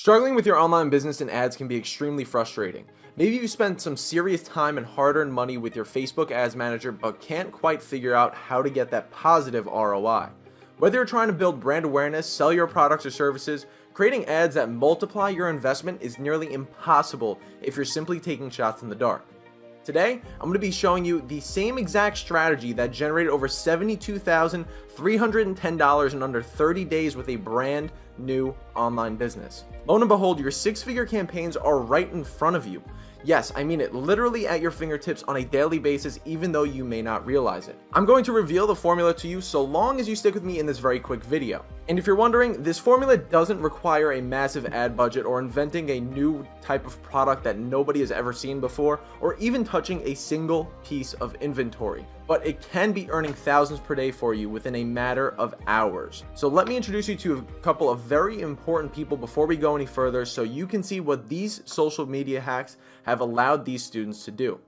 Struggling with your online business and ads can be extremely frustrating. Maybe you spent some serious time and hard-earned money with your Facebook Ads Manager but can't quite figure out how to get that positive ROI. Whether you're trying to build brand awareness, sell your products or services, creating ads that multiply your investment is nearly impossible if you're simply taking shots in the dark. Today, I'm going to be showing you the same exact strategy that generated over $72,310 in under 30 days with a brand new online business. Lo and behold, your six-figure campaigns are right in front of you. Yes, I mean it, literally at your fingertips on a daily basis, even though you may not realize it. I'm going to reveal the formula to you so long as you stick with me in this very quick video. And if you're wondering, this formula doesn't require a massive ad budget or inventing a new type of product that nobody has ever seen before, or even touching a single piece of inventory. But it can be earning thousands per day for you within a matter of hours. So let me introduce you to a couple of very important people before we go any further so you can see what these social media hacks have allowed these students to do.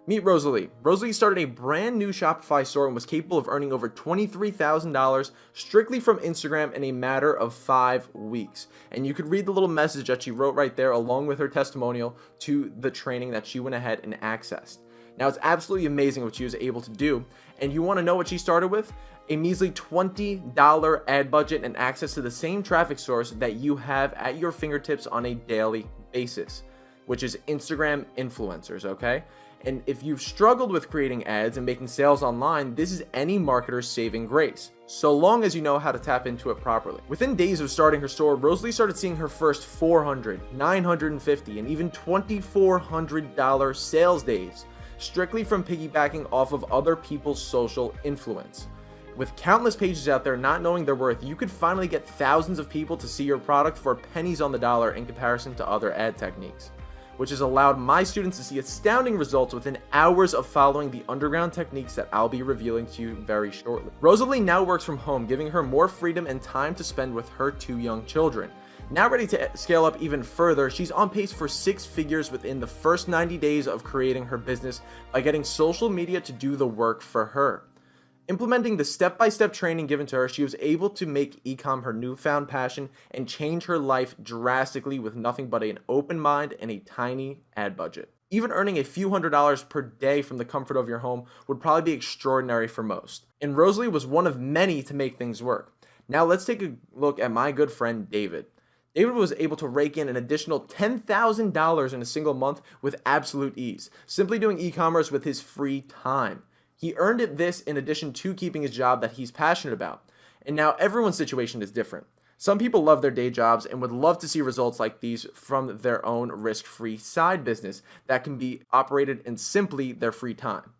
Meet Rosalie. Rosalie started a brand new Shopify store and was capable of earning over $23,000 strictly from Instagram in a matter of 5 weeks. And you could read the little message that she wrote right there along with her testimonial to the training that she went ahead and accessed. Now, it's absolutely amazing what she was able to do. And you want to know what she started with? A measly $20 ad budget and access to the same traffic source that you have at your fingertips on a daily basis, which is Instagram influencers, okay? And if you've struggled with creating ads and making sales online, this is any marketer's saving grace, so long as you know how to tap into it properly. Within days of starting her store, Rosalie started seeing her first $400, $950, and even $2,400 sales days, strictly from piggybacking off of other people's social influence. With countless pages out there not knowing their worth, you could finally get thousands of people to see your product for pennies on the dollar in comparison to other ad techniques, which has allowed my students to see astounding results within hours of following the underground techniques that I'll be revealing to you very shortly. Rosalie now works from home, giving her more freedom and time to spend with her 2 young children. Now ready to scale up even further, she's on pace for 6 figures within the first 90 days of creating her business by getting social media to do the work for her. Implementing the step-by-step training given to her, she was able to make ecom her newfound passion and change her life drastically with nothing but an open mind and a tiny ad budget. Even earning a few $100s per day from the comfort of your home would probably be extraordinary for most. And Rosalie was one of many to make things work. Now let's take a look at my good friend David. David was able to rake in an additional $10,000 in a single month with absolute ease, simply doing e-commerce with his free time. He earned this in addition to keeping his job that he's passionate about. And now everyone's situation is different. Some people love their day jobs and would love to see results like these from their own risk-free side business that can be operated in simply their free time.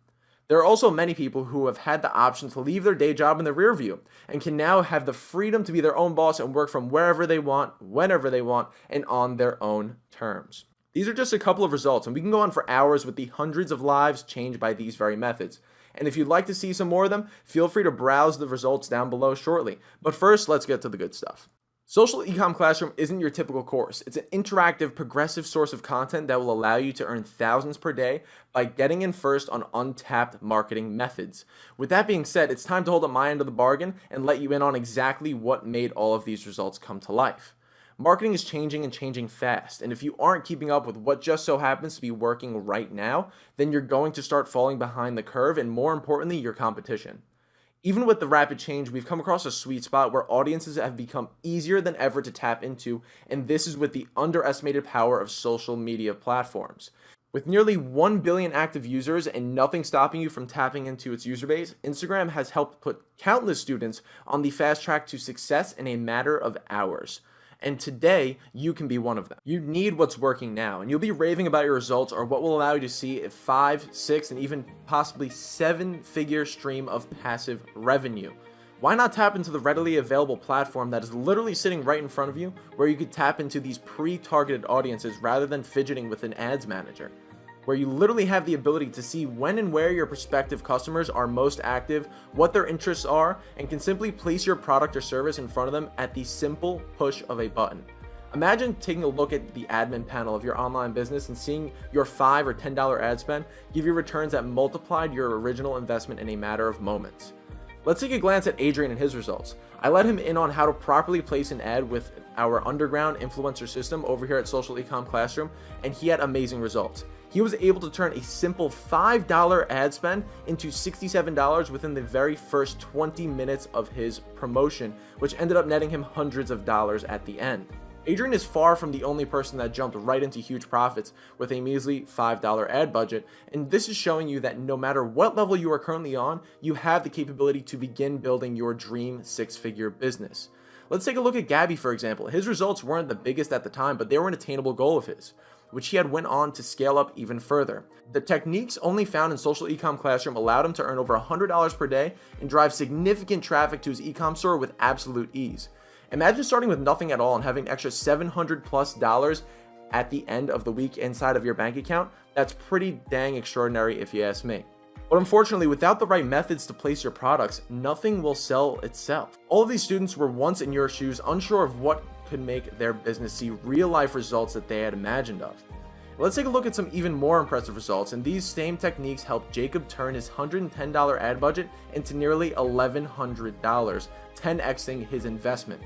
There are also many people who have had the option to leave their day job in the rear view and can now have the freedom to be their own boss and work from wherever they want, whenever they want, and on their own terms. These are just a couple of results, and we can go on for hours with the hundreds of lives changed by these very methods. And if you'd like to see some more of them, feel free to browse the results down below shortly. But first, let's get to the good stuff. Social Ecom Classroom isn't your typical course. It's an interactive, progressive source of content that will allow you to earn thousands per day by getting in first on untapped marketing methods. With that being said, it's time to hold up my end of the bargain and let you in on exactly what made all of these results come to life. Marketing is changing and changing fast, and if you aren't keeping up with what just so happens to be working right now, then you're going to start falling behind the curve and, more importantly, your competition. Even with the rapid change, we've come across a sweet spot where audiences have become easier than ever to tap into, and this is with the underestimated power of social media platforms. With nearly 1 billion active users and nothing stopping you from tapping into its user base, Instagram has helped put countless students on the fast track to success in a matter of hours. And today, you can be one of them. You need what's working now, and you'll be raving about your results or what will allow you to see a 5, 6, and even possibly 7-figure stream of passive revenue. Why not tap into the readily available platform that is literally sitting right in front of you, where you could tap into these pre-targeted audiences rather than fidgeting with an ads manager, where you literally have the ability to see when and where your prospective customers are most active, what their interests are, and can simply place your product or service in front of them at the simple push of a button. Imagine taking a look at the admin panel of your online business and seeing your $5 or $10 ad spend give you returns that multiplied your original investment in a matter of moments. Let's take a glance at Adrian and his results. I let him in on how to properly place an ad with our underground influencer system over here at Social Ecom Classroom, and he had amazing results. He was able to turn a simple $5 ad spend into $67 within the very first 20 minutes of his promotion, which ended up netting him hundreds of dollars at the end. Adrian is far from the only person that jumped right into huge profits with a measly $5 ad budget, and this is showing you that no matter what level you are currently on, you have the capability to begin building your dream six-figure business. Let's take a look at Gabby, for example. His results weren't the biggest at the time, but they were an attainable goal of his, which he had went on to scale up even further. The techniques only found in Social Ecom Classroom allowed him to earn over $100 per day and drive significant traffic to his ecom store with absolute ease. Imagine starting with nothing at all and having an extra $700+ at the end of the week inside of your bank account. That's pretty dang extraordinary if you ask me. But unfortunately, without the right methods to place your products, nothing will sell itself. All of these students were once in your shoes, unsure of what could make their business see real life results that they had imagined of. Let's take a look at some even more impressive results, and these same techniques helped Jacob turn his $110 ad budget into nearly $1,100, 10xing his investment.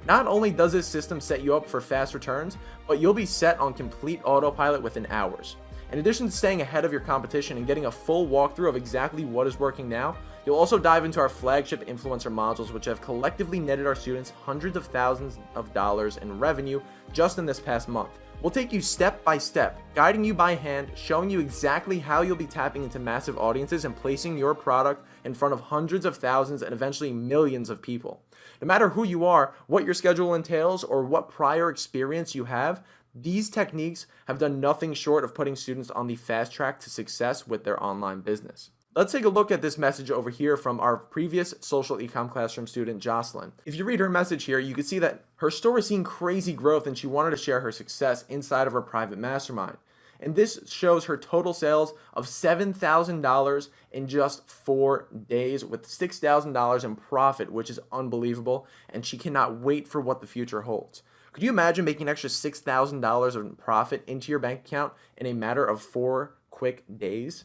Not only does this system set you up for fast returns, but you'll be set on complete autopilot within hours. In addition to staying ahead of your competition and getting a full walkthrough of exactly what is working now, you'll also dive into our flagship influencer modules, which have collectively netted our students hundreds of thousands of dollars in revenue just in this past month. We'll take you step by step, guiding you by hand, showing you exactly how you'll be tapping into massive audiences and placing your product in front of hundreds of thousands and eventually millions of people. No matter who you are, what your schedule entails, or what prior experience you have, these techniques have done nothing short of putting students on the fast track to success with their online business. Let's take a look at this message over here from our previous Social Ecom Classroom student, Jocelyn. If you read her message here, you can see that her store is seeing crazy growth and she wanted to share her success inside of her private mastermind. And this shows her total sales of $7,000 in just 4 days with $6,000 in profit, which is unbelievable, and she cannot wait for what the future holds. Could you imagine making an extra $6,000 of profit into your bank account in a matter of 4 quick days?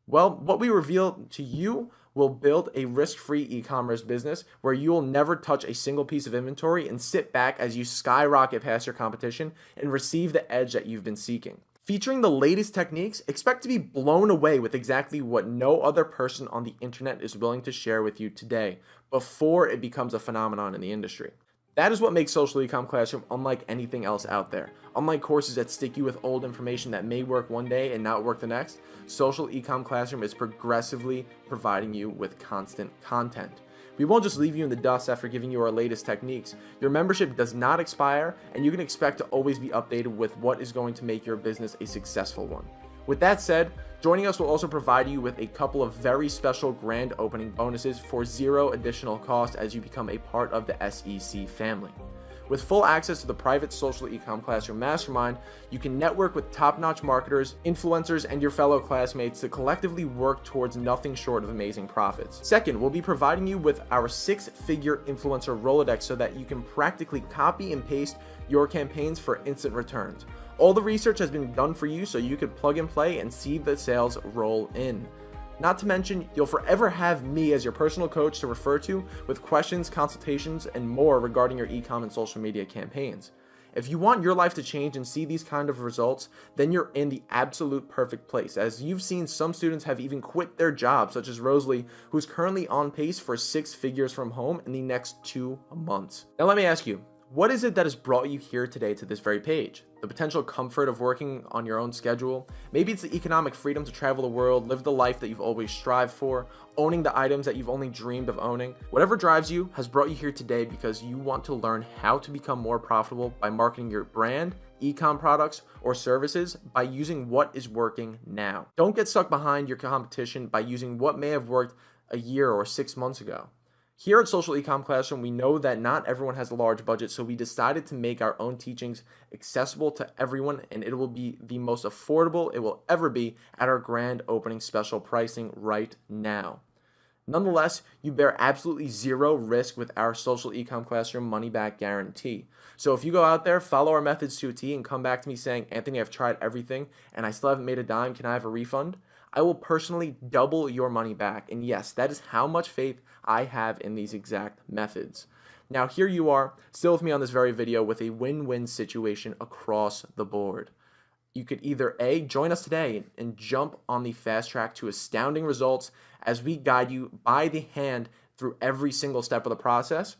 Well, what we reveal to you will build a risk-free e-commerce business where you will never touch a single piece of inventory and sit back as you skyrocket past your competition and receive the edge that you've been seeking. Featuring the latest techniques, expect to be blown away with exactly what no other person on the internet is willing to share with you today before it becomes a phenomenon in the industry. That is what makes Social Ecom Classroom unlike anything else out there. Unlike courses that stick you with old information that may work one day and not work the next, Social Ecom Classroom is progressively providing you with constant content. We won't just leave you in the dust after giving you our latest techniques. Your membership does not expire, and you can expect to always be updated with what is going to make your business a successful one. With that said, joining us will also provide you with a couple of very special grand opening bonuses for zero additional cost as you become a part of the SEC family. With full access to the private Social Ecom Classroom Mastermind, you can network with top-notch marketers, influencers, and your fellow classmates to collectively work towards nothing short of amazing profits. Second, we'll be providing you with our 6-figure influencer Rolodex so that you can practically copy and paste your campaigns for instant returns. All the research has been done for you so you could plug and play and see the sales roll in. Not to mention, you'll forever have me as your personal coach to refer to with questions, consultations, and more regarding your e-com and social media campaigns. If you want your life to change and see these kind of results, then you're in the absolute perfect place, as you've seen some students have even quit their jobs, such as Rosalie, who's currently on pace for 6 figures from home in the next 2 months. Now let me ask you, what is it that has brought you here today to this very page? The potential comfort of working on your own schedule? Maybe it's the economic freedom to travel the world, live the life that you've always strived for, owning the items that you've only dreamed of owning. Whatever drives you has brought you here today because you want to learn how to become more profitable by marketing your brand, e-com products, or services by using what is working now. Don't get stuck behind your competition by using what may have worked a year or 6 months ago. Here at Social Ecom Classroom, we know that not everyone has a large budget, so we decided to make our own teachings accessible to everyone, and it will be the most affordable it will ever be at our grand opening special pricing right now. Nonetheless, you bear absolutely zero risk with our Social Ecom Classroom money-back guarantee. So if you go out there, follow our methods to a T, and come back to me saying, Anthony, I've tried everything, and I still haven't made a dime, can I have a refund? I will personally double your money back. And yes, that is how much faith I have in these exact methods. Now here you are, still with me on this very video with a win-win situation across the board. You could either A, join us today and jump on the fast track to astounding results as we guide you by the hand through every single step of the process,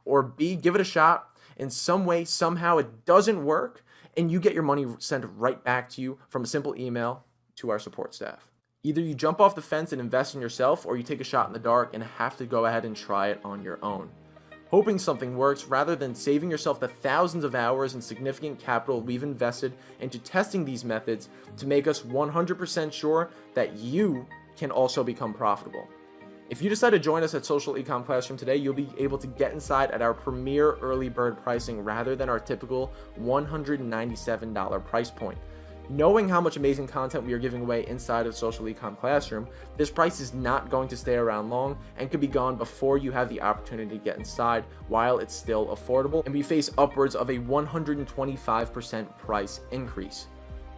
or B, give it a shot. In some way, somehow it doesn't work, and you get your money sent right back to you from a simple email to our support staff. Either you jump off the fence and invest in yourself, or you take a shot in the dark and have to go ahead and try it on your own, hoping something works rather than saving yourself the thousands of hours and significant capital we've invested into testing these methods to make us 100% sure that you can also become profitable. If you decide to join us at Social Ecom Classroom today, you'll be able to get inside at our premier early bird pricing rather than our typical $197 price point. Knowing how much amazing content we are giving away inside of Social Ecom Classroom, this price is not going to stay around long and could be gone before you have the opportunity to get inside while it's still affordable, and we face upwards of a 125% price increase.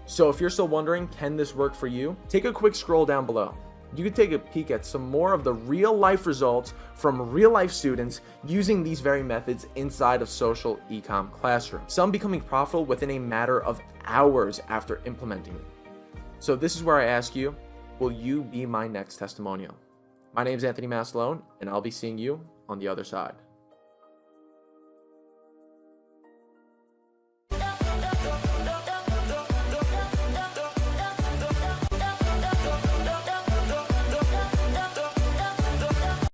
So if you're still wondering, can this work for you? Take a quick scroll down below. You can take a peek at some more of the real life results from real life students using these very methods inside of Social Ecom Classroom, some becoming profitable within a matter of hours after implementing it. So this is where I ask you, will you be my next testimonial? My name is Anthony Maslone, and I'll be seeing you on the other side.